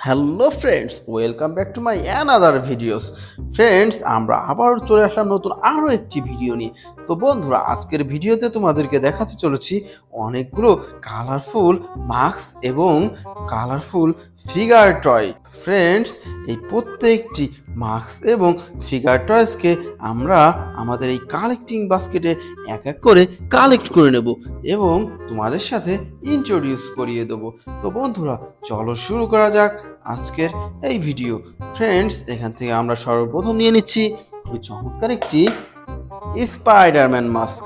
Hello friends, welcome back to my another videos. Friends, আমরা আবার চলে আসলাম নতুন আরও একটি ভিডিও নিয়ে। তো বন্ধুরা, আজকের ভিডিওতে তোমাদেরকে দেখাতে চলেছি অনেকগুলো কালারফুল মাস্ক এবং কালারফুল ফিগার টয়। ফ্রেন্ডস, এই প্রত্যেকটি মাস্ক এবং ফিগার টয়সকে আমরা আমাদের এই কালেক্টিং বাস্কেটে এক এক করে কালেক্ট করে নেব এবং তোমাদের সাথে ইন্ট্রোডিউস করিয়ে দেবো। তো বন্ধুরা, চলো শুরু করা যাক আজকের এই ভিডিও। ফ্রেন্ডস, এখান থেকে আমরা সর্বপ্রথম নিয়ে নিচ্ছি খুবই চমৎকার একটি স্পাইডারম্যান মাস্ক।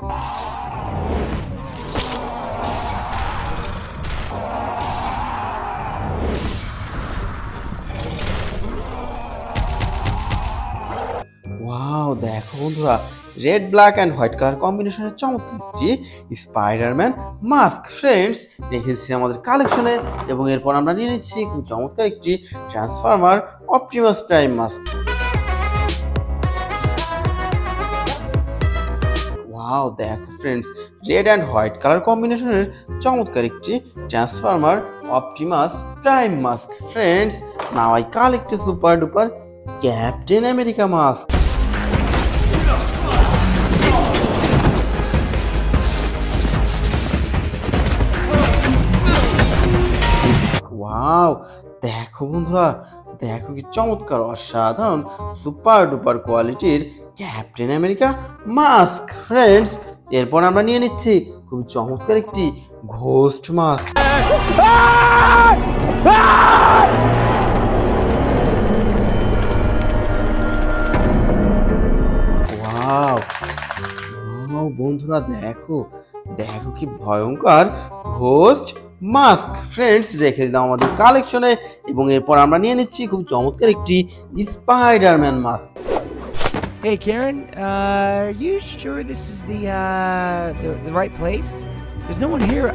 ওয়াও, দেখো বন্ধুরা, red black and white colour কম্বিনেশনের চমৎকার একটি স্পাইডারম্যান মাস্ক ফ্রেন্ডস রেখেছি আমাদের কালেকশনে। এবং এরপর আমরা নিয়ে নিচ্ছি খুব চমৎকার একটি transformer Optimus Prime mask. Wow, দেখো friends, red and white colour কম্বিনেশনের চমৎকার একটি transformer Optimus Prime mask friends. Now I collect a super duper Captain America mask. Wow, দেখো বন্ধুরা, দেখো কি চমৎকার অসাধারণ সুপার ডুপার কোয়ালিটির ক্যাপ্টেন আমেরিকা মাস্ক ফ্রেন্ডস। এরপর আমরা নিয়ে নিচ্ছি খুব চমৎকার একটি ঘোস্ট মাস্ক। ওয়াও, বন্ধুরা, দেখো দেখো কি ভয়ঙ্কর ঘোস্ট মাস্ক ফ্রেন্ডস রেখে দিলাম আমাদের কালেকশনে। এবং এরপর আমরা নিয়ে নিচ্ছি খুব চমৎকার একটি Spiderman mask. Hey Karen, are you sure this is the right place? There's no one here.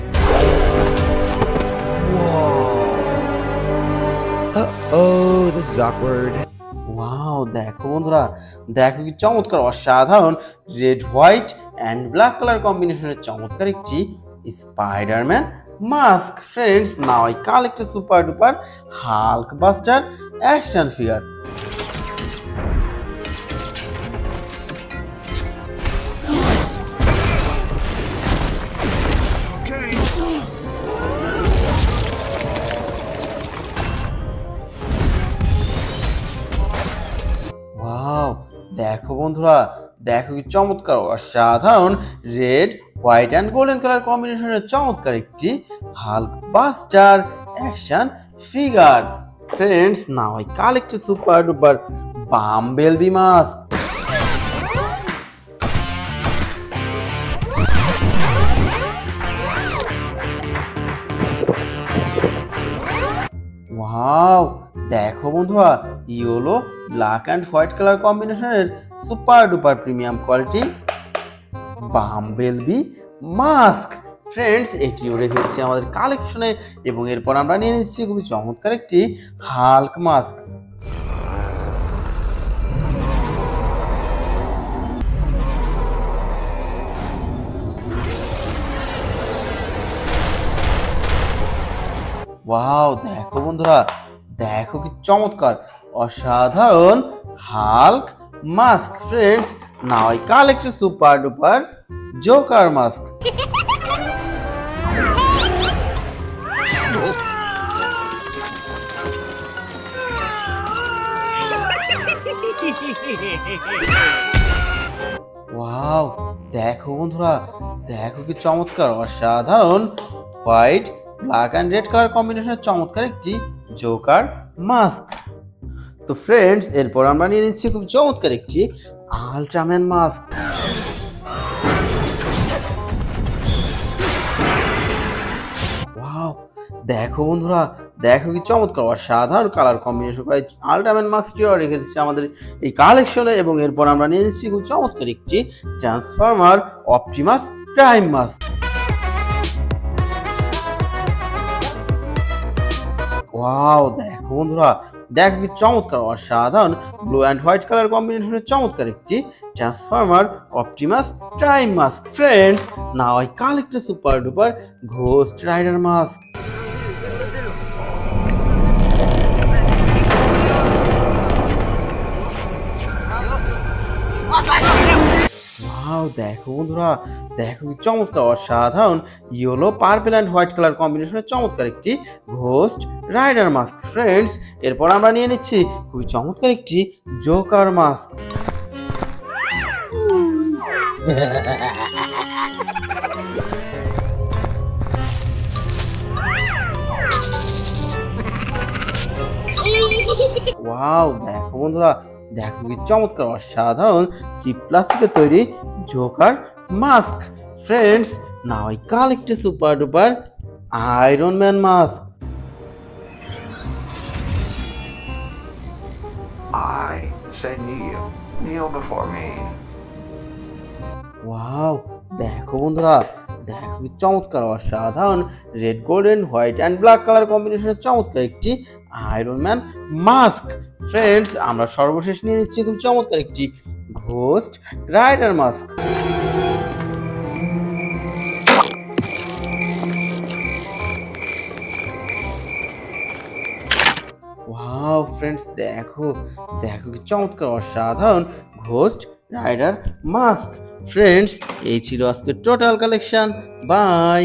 Whoa. Uh-oh, this is awkward. Wow, দেখো বন্ধুরা, দেখো কি চমৎকার অসাধারণ red white and black colour কম্বিনেশনের চমৎকার একটি Spiderman mask friends. Now I collect a super duper Hulk Buster action figure. Wow, দেখো বন্ধুরা, দেখো কি চমৎকার অসাধারণ red white and golden colour কম্বিনেশনের চমৎকার একটি Hulk Buster action figure friends. Now I collect a super duper Bumblebee mask. Wow, দেখো বন্ধুরা, yellow black and white colour কম্বিনেশনের super duper premium quality Bumblebee mask friends এটিও রেখেছি আমাদের কালেকশনে। এবং এরপর আমরা নিয়ে নিচ্ছি খুবই চমৎকার একটি হাল্ক মাস্ক। ওয়াও, দেখো বন্ধুরা, দেখো কি চমৎকার অসাধারণ Hulk mask friends. Now I collect a super duper Joker mask. Wow, দেখো বন্ধুরা, দেখো কি চমৎকার অসাধারণ white black and red colour কম্বিনেশনের চমৎকার একটি জোকার মাস্ক। তো ফ্রেন্ডস, এরপর আমরা নিয়ে নিচ্ছি খুব চমৎকার একটি আল্ট্রাম্যান মাস্ক। ওয়াও, দেখো বন্ধুরা, দেখো কি চমৎকার অসাধারণ কালার কম্বিনেশন করা আল্ট্রাম্যান মাস্কটিও রেখেছি আমাদের এই কালেকশনে। এবং এরপর আমরা নিয়ে নিচ্ছি খুব চমৎকার একটি transformer Optimus Prime mask. Wow, দেখো বন্ধুরা, দেখো কি চমৎকার অসাধারণ ব্লু অ্যান্ড হোয়াইট কালার কম্বিনেশনের চমৎকার একটি transformer Optimus Prime mask friends. Now I collect a super duper Ghost rider mask. দেখো বন্ধুরা, দেখো কি চমৎকার অসাধারণ yellow purple and white colour কম্বিনেশনের চমৎকার একটি ঘোস্ট রাইডার মাস্ক। ফ্রেন্ডস, এরপর আমরা নিয়ে নিচ্ছি খুবই চমৎকার একটি জোকার মাস্ক। ওয়াও, দেখো বন্ধুরা, দেখো কি চমৎকার অসাধারণ চিপ প্লাস্টিকের তৈরি Joker mask. Friends, now I collect a super duper Iron Man mask. I say kneel. Kneel before me. Wow, দেখো বন্ধুরা, দেখো কি চমৎকার অসাধারণ red golden white and black colour কম্বিনেশনের চমৎকার একটি আয়রন ম্যান মাস্ক। ফ্রেন্ডস, আমরা সর্বশেষ নিয়ে নিচ্ছি খুব চমৎকার একটি ghost rider mask. Wow friends, দেখো দেখো কি চমৎকার অসাধারণ ঘোস্ট রাইডার মাস্ক। ফ্রেন্ডস, এই ছিল আজকের টোটাল কালেকশন। বাই।